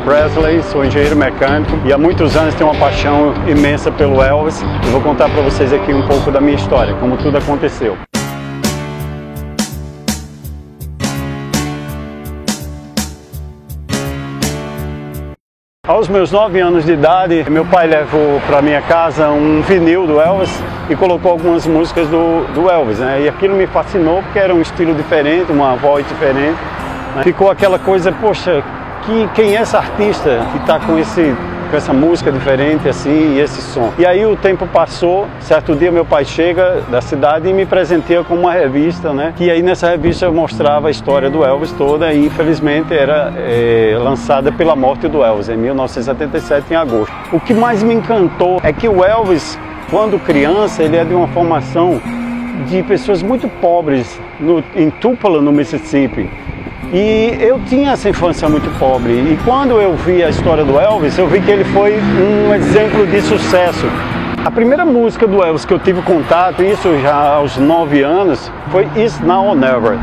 Presley, sou engenheiro mecânico e há muitos anos tenho uma paixão imensa pelo Elvis. Eu vou contar para vocês aqui um pouco da minha história, como tudo aconteceu. Aos meus 9 anos de idade, meu pai levou para minha casa um vinil do Elvis e colocou algumas músicas do Elvis, né? E aquilo me fascinou porque era um estilo diferente, uma voz diferente, né? Ficou aquela coisa, poxa, quem é essa artista que está com essa música diferente assim e esse som? E aí o tempo passou, certo dia meu pai chega da cidade e me presenteia com uma revista, né? E aí nessa revista eu mostrava a história do Elvis toda e infelizmente era lançada pela morte do Elvis em 1977 em agosto. O que mais me encantou é que o Elvis, quando criança, ele é de uma formação de pessoas muito pobres em Tupelo, no Mississippi. E eu tinha essa infância muito pobre, e quando eu vi a história do Elvis, eu vi que ele foi um exemplo de sucesso. A primeira música do Elvis que eu tive contato, isso já aos 9 anos, foi It's Now or Never.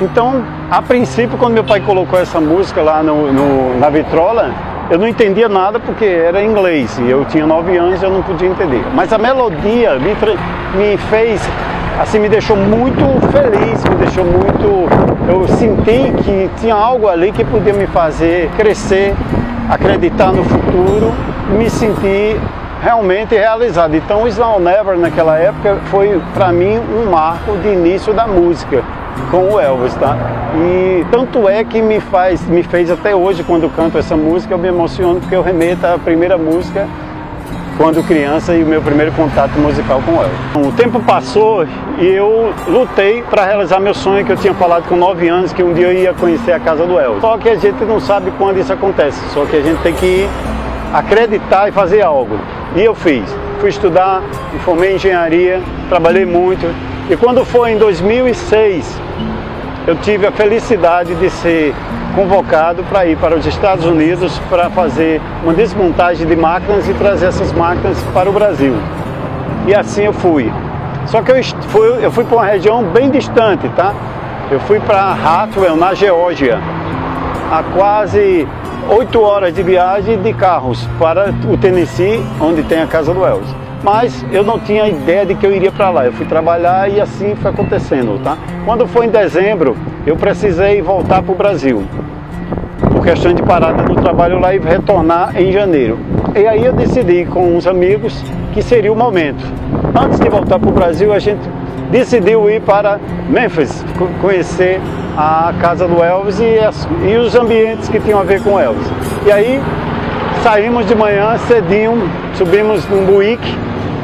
Então, a princípio, quando meu pai colocou essa música lá na vitrola, eu não entendia nada porque era em inglês, e eu tinha 9 anos e eu não podia entender. Mas a melodia me fez, assim, me deixou muito feliz, me deixou muito... Eu senti que tinha algo ali que podia me fazer crescer, acreditar no futuro, me sentir realmente realizado. Então, It's Now or Never, naquela época, foi para mim um marco de início da música com o Elvis, tá? E tanto é que me fez até hoje, quando eu canto essa música, eu me emociono porque eu remeto à primeira música quando criança e o meu primeiro contato musical com ela. O tempo passou e eu lutei para realizar meu sonho, que eu tinha falado com 9 anos, que um dia eu ia conhecer a casa do Elvis. Só que a gente não sabe quando isso acontece, só que a gente tem que acreditar e fazer algo. E eu fiz. Fui estudar, me formei em engenharia, trabalhei muito. E quando foi em 2006, eu tive a felicidade de ser convocado para ir para os Estados Unidos para fazer uma desmontagem de máquinas e trazer essas máquinas para o Brasil. E assim eu fui. Só que eu fui para uma região bem distante, tá? Eu fui para Hartwell, na Geórgia, a quase 8 horas de viagem de carros para o Tennessee, onde tem a casa do Elvis. Mas eu não tinha ideia de que eu iria para lá. Eu fui trabalhar e assim foi acontecendo, tá? Quando foi em dezembro, eu precisei voltar para o Brasil, por questão de parada no trabalho lá, e retornar em janeiro. E aí eu decidi com uns amigos que seria o momento. Antes de voltar para o Brasil, a gente decidiu ir para Memphis, conhecer a casa do Elvis e os ambientes que tinham a ver com Elvis. E aí saímos de manhã cedinho, subimos num Buick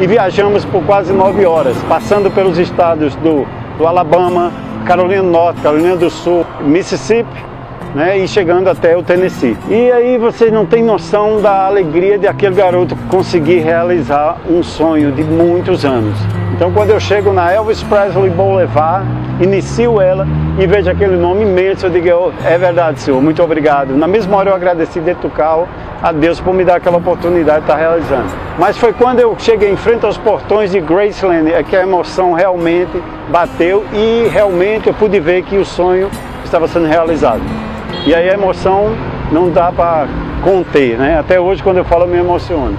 e viajamos por quase 9 horas, passando pelos estados do Alabama, Carolina do Norte, Carolina do Sul, Mississippi, né, e chegando até o Tennessee. E aí vocês não têm noção da alegria de aquele garoto conseguir realizar um sonho de muitos anos. Então, quando eu chego na Elvis Presley Boulevard, inicio ela e vejo aquele nome imenso, eu digo: é verdade, senhor, muito obrigado. Na mesma hora eu agradeci dentro do carro a Deus por me dar aquela oportunidade de estar realizando. Mas foi quando eu cheguei em frente aos portões de Graceland que a emoção realmente bateu e realmente eu pude ver que o sonho estava sendo realizado. E aí a emoção não dá para conter, né? Até hoje, quando eu falo, eu me emociono.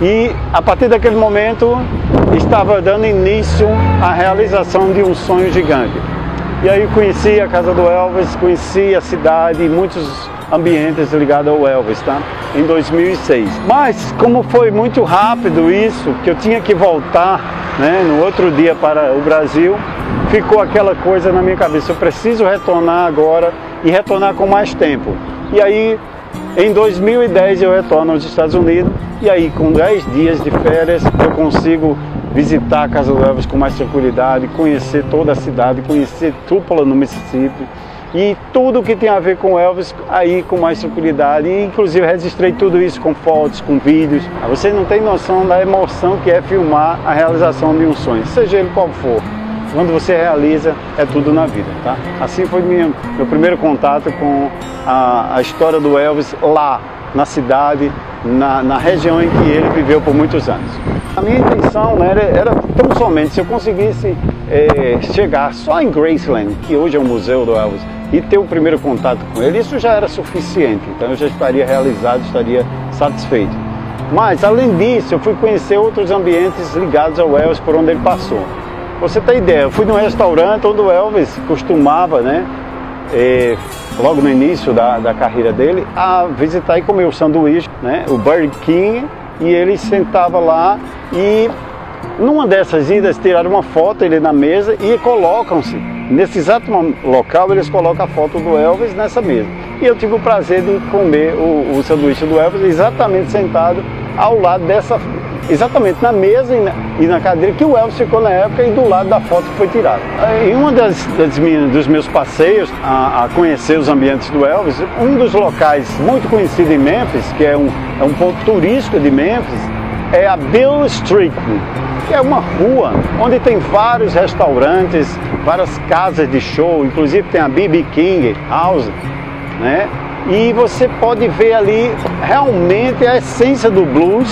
E a partir daquele momento estava dando início à realização de um sonho gigante. E aí conheci a casa do Elvis, conheci a cidade e muitos ambientes ligados ao Elvis, tá? Em 2006. Mas como foi muito rápido isso, que eu tinha que voltar, né, no outro dia para o Brasil, ficou aquela coisa na minha cabeça: eu preciso retornar agora e retornar com mais tempo. E aí, em 2010, eu retorno aos Estados Unidos, e aí com 10 dias de férias eu consigo visitar a casa do Elvis com mais tranquilidade, conhecer toda a cidade, conhecer Tupelo, no Mississippi, e tudo que tem a ver com Elvis aí com mais tranquilidade. E inclusive registrei tudo isso com fotos, com vídeos. Você não tem noção da emoção que é filmar a realização de um sonho, seja ele qual for. Quando você realiza, é tudo na vida, tá? Assim foi meu primeiro contato com a história do Elvis lá na cidade, na região em que ele viveu por muitos anos. A minha intenção, né, era tão somente se eu conseguisse chegar só em Graceland, que hoje é o museu do Elvis, e ter o primeiro contato com ele, isso já era suficiente. Então eu já estaria realizado, estaria satisfeito. Mas, além disso, eu fui conhecer outros ambientes ligados ao Elvis por onde ele passou. Pra você ter ideia, eu fui num restaurante onde o Elvis costumava, né, logo no início da carreira dele, a visitar e comer o sanduíche, né, o Burger King, e ele sentava lá e numa dessas idas tiraram uma foto, ele na mesa, e colocam-se, nesse exato local eles colocam a foto do Elvis nessa mesa. E eu tive o prazer de comer o sanduíche do Elvis exatamente sentado ao lado dessa, exatamente na mesa e na cadeira que o Elvis ficou na época e do lado da foto que foi tirada. Em um dos meus passeios a conhecer os ambientes do Elvis, um dos locais muito conhecido em Memphis, que é um ponto turístico de Memphis, é a Beale Street, que é uma rua onde tem vários restaurantes, várias casas de show, inclusive tem a B.B. King House, né? E você pode ver ali realmente a essência do blues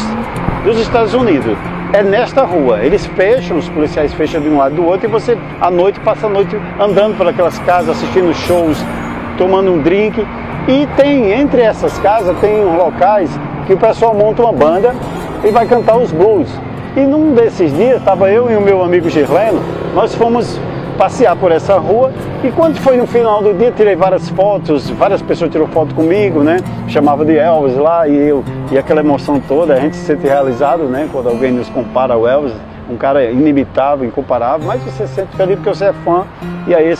dos Estados Unidos. É nesta rua, eles fecham, os policiais fecham de um lado do outro e você à noite passa a noite andando por aquelas casas, assistindo shows, tomando um drink. E tem, entre essas casas, tem locais que o pessoal monta uma banda e vai cantar os blues. E num desses dias, estava eu e o meu amigo Girleno, nós fomos passear por essa rua e quando foi no final do dia, tirei várias fotos, várias pessoas tiraram foto comigo, né? Chamava de Elvis lá e aquela emoção toda, a gente se sente realizado, né? Quando alguém nos compara ao Elvis, um cara inimitável, incomparável, mas você se sente feliz porque você é fã e aí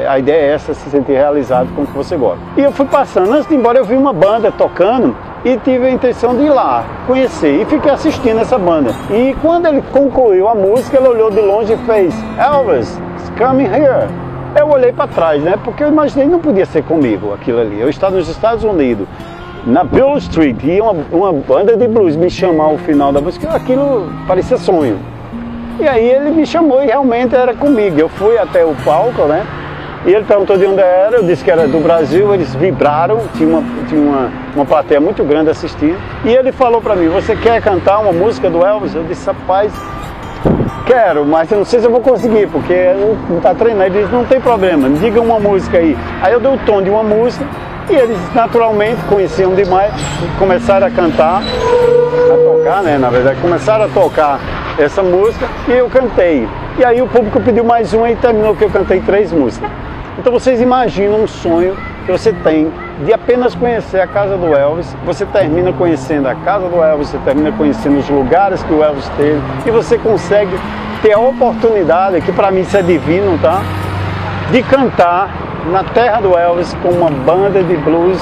a ideia é essa, se sentir realizado com o que você gosta. E eu fui passando, antes de ir embora eu vi uma banda tocando e tive a intenção de ir lá, conhecer, e fiquei assistindo essa banda. E quando ele concluiu a música, ele olhou de longe e fez Elvis, come here. Eu olhei para trás, né, porque eu imaginei que não podia ser comigo aquilo ali. Eu estava nos Estados Unidos, na Beale Street, e uma banda de blues me chamar ao final da música, aquilo parecia sonho. E aí ele me chamou e realmente era comigo. Eu fui até o palco, né? E ele perguntou de onde era, eu disse que era do Brasil, eles vibraram, tinha uma plateia muito grande assistindo. E ele falou para mim, você quer cantar uma música do Elvis? Eu disse, rapaz, quero, mas eu não sei se eu vou conseguir, porque não está treinando. Ele disse, não tem problema, me diga uma música aí. Aí eu dei o tom de uma música e eles naturalmente conheciam demais, começaram a cantar, a tocar, né, na verdade, começaram a tocar essa música e eu cantei. E aí o público pediu mais uma e terminou que eu cantei 3 músicas. Então vocês imaginam um sonho que você tem de apenas conhecer a casa do Elvis, você termina conhecendo a casa do Elvis, você termina conhecendo os lugares que o Elvis teve e você consegue ter a oportunidade, que para mim isso é divino, tá? De cantar na terra do Elvis com uma banda de blues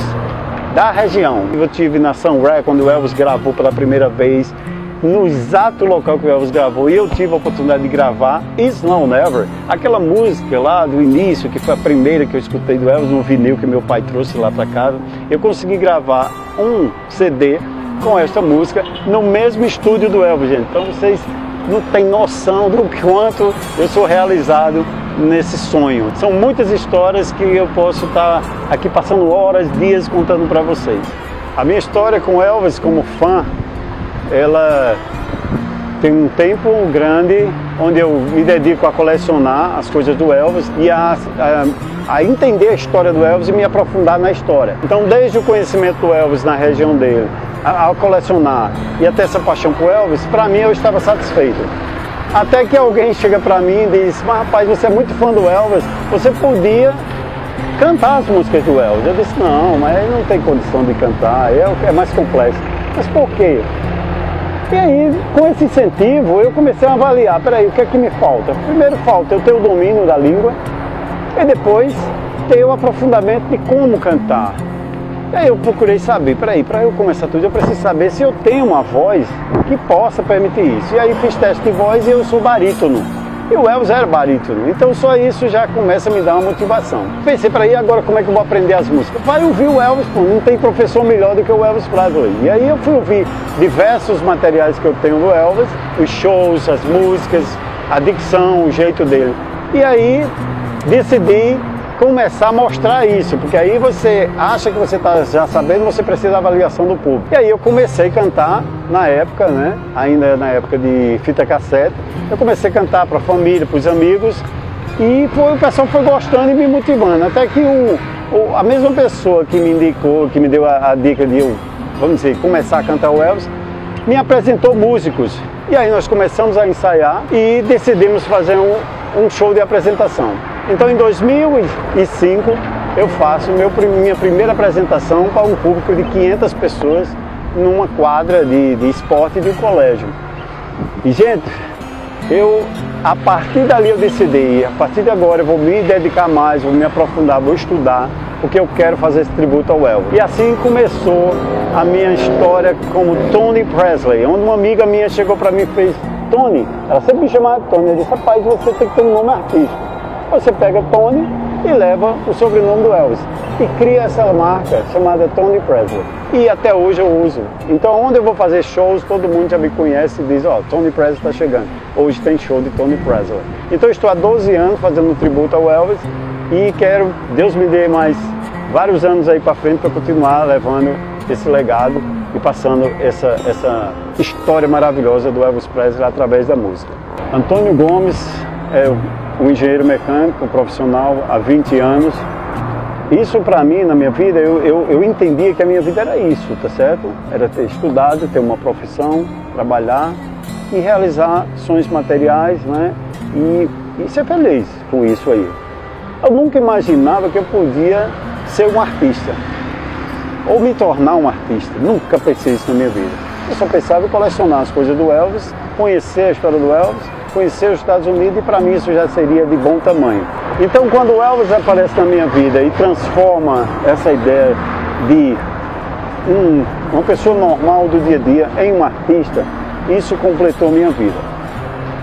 da região. Eu tive na Sun Ra quando o Elvis gravou pela primeira vez, no exato local que o Elvis gravou, e eu tive a oportunidade de gravar It's Now or Never, aquela música lá do início, que foi a primeira que eu escutei do Elvis no vinil que meu pai trouxe lá para casa. Eu consegui gravar um CD com esta música no mesmo estúdio do Elvis, gente. Então vocês não têm noção do quanto eu sou realizado nesse sonho. São muitas histórias que eu posso estar aqui passando horas, dias contando para vocês. A minha história com Elvis como fã, ela tem um tempo grande onde eu me dedico a colecionar as coisas do Elvis e a entender a história do Elvis e me aprofundar na história. Então, desde o conhecimento do Elvis na região dele, a colecionar e até essa paixão por Elvis, para mim eu estava satisfeito. Até que alguém chega para mim e diz, mas rapaz, você é muito fã do Elvis, você podia cantar as músicas do Elvis. Eu disse, não, mas não tem condição de cantar, é mais complexo. Mas por quê? E aí, com esse incentivo, eu comecei a avaliar, peraí, o que é que me falta? Primeiro falta eu ter o domínio da língua e depois ter o aprofundamento de como cantar. E aí eu procurei saber, peraí, para eu começar tudo, eu preciso saber se eu tenho uma voz que possa permitir isso. E aí fiz teste de voz e eu sou barítono. E o Elvis era barítono, então só isso já começa a me dar uma motivação. Pensei, para aí agora como é que eu vou aprender as músicas? Vai ouvir o Elvis, pô, não tem professor melhor do que o Elvis Presley. E aí eu fui ouvir diversos materiais que eu tenho do Elvis, os shows, as músicas, a dicção, o jeito dele. E aí decidi começar a mostrar isso, porque aí você acha que você está já sabendo, você precisa da avaliação do público. E aí eu comecei a cantar na época, né? Ainda na época de fita cassete, eu comecei a cantar para a família, para os amigos, e o pessoal foi gostando e me motivando, até que a mesma pessoa que me indicou, que me deu a dica de eu, vamos dizer, começar a cantar o Elvis, me apresentou músicos. E aí nós começamos a ensaiar e decidimos fazer um show de apresentação. Então em 2005 eu faço minha primeira apresentação para um público de 500 pessoas numa quadra de esporte de um colégio. E gente, a partir dali eu decidi, a partir de agora eu vou me dedicar mais, vou me aprofundar, vou estudar, porque eu quero fazer esse tributo ao Elvis. E assim começou a minha história como Tony Presley, onde uma amiga minha chegou para mim e fez: Tony, ela sempre me chamava de Tony, eu disse: rapaz, você tem que ter um nome artístico. Você pega Tony e leva o sobrenome do Elvis e cria essa marca chamada Tony Presley. E até hoje eu uso. Então onde eu vou fazer shows, todo mundo já me conhece e diz: ó, Tony Presley está chegando. Hoje tem show de Tony Presley. Então eu estou há 12 anos fazendo um tributo ao Elvis e quero, Deus me dê mais vários anos aí para frente para continuar levando esse legado e passando essa história maravilhosa do Elvis Presley através da música. Antônio Gomes é um engenheiro mecânico profissional há 20 anos. Isso para mim, na minha vida, eu entendia que a minha vida era isso, tá certo? Era ter estudado, ter uma profissão, trabalhar e realizar sonhos materiais, né? E ser feliz com isso aí. Eu nunca imaginava que eu podia ser um artista ou me tornar um artista. Nunca pensei isso na minha vida. Eu só pensava em colecionar as coisas do Elvis, conhecer a história do Elvis, conhecer os Estados Unidos, e para mim isso já seria de bom tamanho. Então quando o Elvis aparece na minha vida e transforma essa ideia de uma pessoa normal do dia a dia em um artista, isso completou minha vida.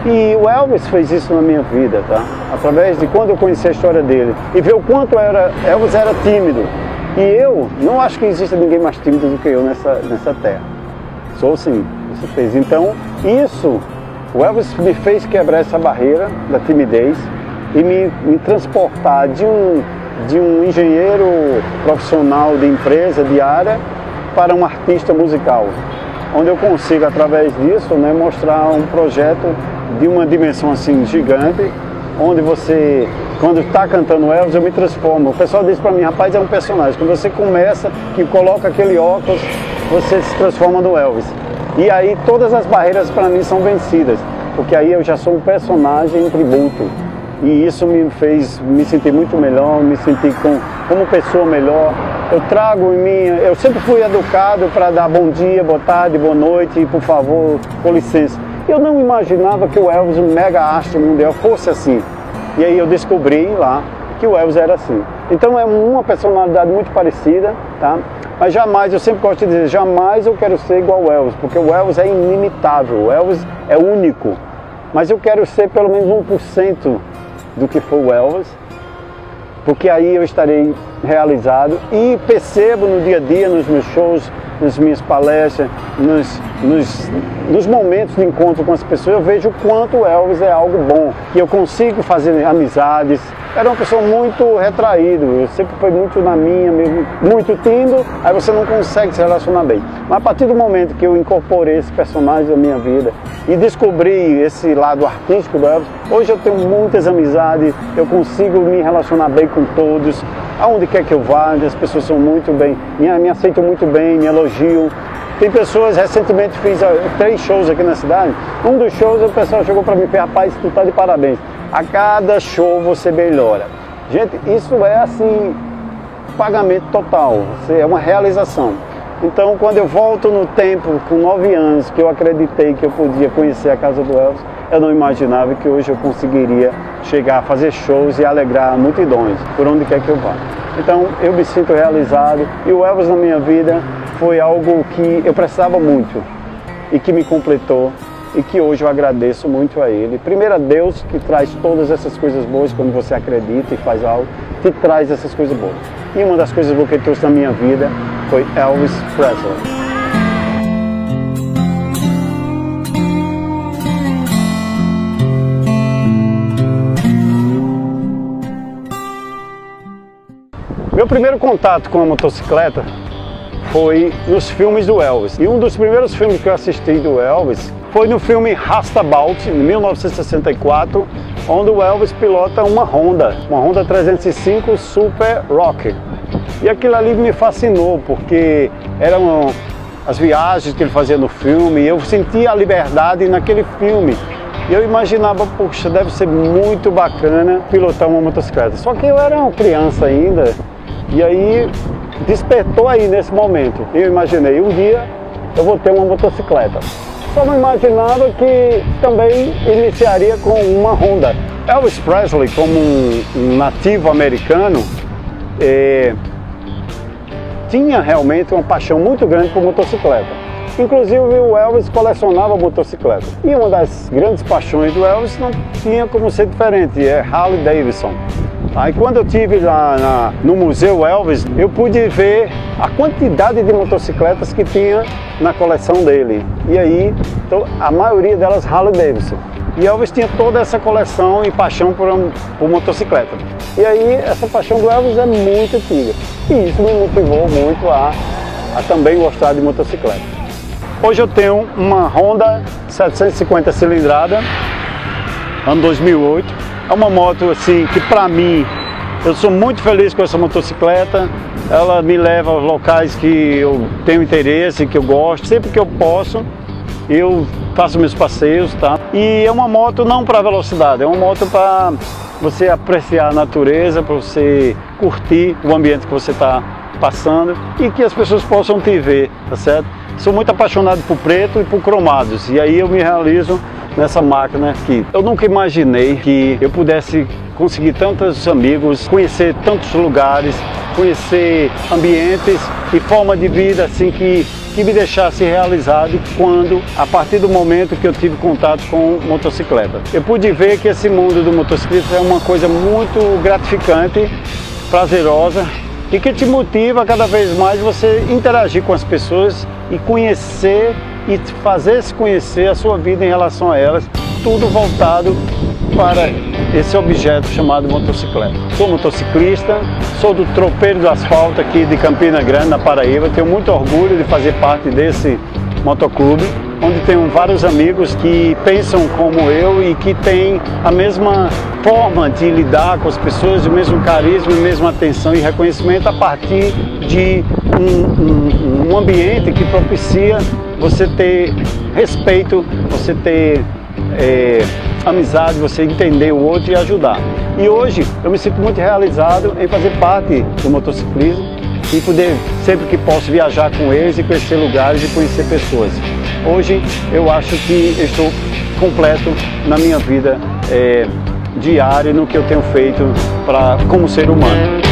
E o Elvis fez isso na minha vida, tá? Através de quando eu conheci a história dele e ver o quanto Elvis era tímido. E eu não acho que exista ninguém mais tímido do que eu nessa terra. Sou sim, com certeza. Então o Elvis me fez quebrar essa barreira da timidez e me transportar de um engenheiro profissional de empresa, de área, para um artista musical, onde eu consigo, através disso, né, mostrar um projeto de uma dimensão assim gigante, onde você, quando está cantando Elvis, eu me transformo. O pessoal diz para mim: rapaz, é um personagem. Quando você começa, que coloca aquele óculos, você se transforma no Elvis. E aí todas as barreiras para mim são vencidas, porque aí eu já sou um personagem em tributo. E isso me fez me sentir muito melhor, me sentir como pessoa melhor. Eu trago em mim, eu sempre fui educado para dar bom dia, boa tarde, boa noite, por favor, com licença. Eu não imaginava que o Elvis, um mega astro mundial, fosse assim. E aí eu descobri lá que o Elvis era assim. Então é uma personalidade muito parecida, tá? Mas jamais, eu sempre gosto de dizer, jamais eu quero ser igual ao Elvis, porque o Elvis é inimitável, o Elvis é único. Mas eu quero ser pelo menos 1% do que for o Elvis, porque aí eu estarei realizado e percebo no dia a dia, nos meus shows, nas minhas palestras, nos momentos de encontro com as pessoas, eu vejo o quanto o Elvis é algo bom, e eu consigo fazer amizades. Era uma pessoa muito retraída, eu sempre fui muito na minha, muito tímido, aí você não consegue se relacionar bem. Mas a partir do momento que eu incorporei esse personagem na minha vida e descobri esse lado artístico do Elvis, hoje eu tenho muitas amizades, eu consigo me relacionar bem com todos, aonde quer que eu vá, as pessoas são muito bem, me aceitam muito bem, me elogiam. Tem pessoas, recentemente fiz 3 shows aqui na cidade, um dos shows o pessoal chegou para mim e falou: rapaz, tu tá de parabéns, a cada show você melhora. Gente, isso é assim, pagamento total, é uma realização. Então quando eu volto no tempo, com 9 anos, que eu acreditei que eu podia conhecer a casa do Elvis, eu não imaginava que hoje eu conseguiria chegar a fazer shows e alegrar multidões, por onde quer que eu vá. Então eu me sinto realizado, e o Elvis na minha vida foi algo que eu precisava muito e que me completou, e que hoje eu agradeço muito a ele. Primeiro a Deus, que traz todas essas coisas boas. Quando você acredita e faz algo, te traz essas coisas boas. E uma das coisas boas que ele trouxe na minha vida foi Elvis Presley. Meu primeiro contato com a motocicleta foi nos filmes do Elvis. E um dos primeiros filmes que eu assisti do Elvis foi no filme Rastabout, em 1964, onde o Elvis pilota uma Honda 305 Super Rocker. E aquilo ali me fascinou, porque eram as viagens que ele fazia no filme, e eu sentia a liberdade naquele filme. E eu imaginava, puxa, deve ser muito bacana pilotar uma motocicleta. Só que eu era uma criança ainda, e aí despertou aí nesse momento. Eu imaginei, um dia eu vou ter uma motocicleta. Só não imaginava que também iniciaria com uma Honda. Elvis Presley, como um nativo americano, tinha realmente uma paixão muito grande por motocicleta. Inclusive o Elvis colecionava motocicletas. E uma das grandes paixões do Elvis não tinha como ser diferente, é Harley Davidson. Aí quando eu estive lá no Museu Elvis, eu pude ver a quantidade de motocicletas que tinha na coleção dele. E aí, a maioria delas Harley Davidson. E Elvis tinha toda essa coleção e paixão por motocicleta. E aí, essa paixão do Elvis é muito antiga. E isso me motivou muito a também gostar de motocicleta. Hoje eu tenho uma Honda 750 cilindrada, ano 2008. É uma moto assim que, para mim, eu sou muito feliz com essa motocicleta. Ela me leva aos locais que eu tenho interesse, que eu gosto. Sempre que eu posso, eu faço meus passeios, tá? E é uma moto não para velocidade, é uma moto para você apreciar a natureza, para você curtir o ambiente que você está passando e que as pessoas possam te ver, tá certo? Sou muito apaixonado por preto e por cromados, e aí eu me realizo nessa máquina aqui. Eu nunca imaginei que eu pudesse conseguir tantos amigos, conhecer tantos lugares, conhecer ambientes e forma de vida assim que me deixasse realizado quando, a partir do momento que eu tive contato com motocicleta. Eu pude ver que esse mundo do motociclista é uma coisa muito gratificante, prazerosa, e que te motiva cada vez mais você interagir com as pessoas e conhecer e fazer-se conhecer a sua vida em relação a elas, tudo voltado para esse objeto chamado motocicleta. Sou motociclista, sou do Tropeiro do Asfalto aqui de Campina Grande, na Paraíba. Tenho muito orgulho de fazer parte desse motoclube, onde tenho vários amigos que pensam como eu e que têm a mesma forma de lidar com as pessoas, o mesmo carisma, a mesma atenção e reconhecimento a partir de um ambiente que propicia você ter respeito, você ter amizade, você entender o outro e ajudar. E hoje eu me sinto muito realizado em fazer parte do motociclismo e poder, sempre que posso, viajar com eles e conhecer lugares e conhecer pessoas. Hoje eu acho que eu estou completo na minha vida diária, no que eu tenho feito como ser humano.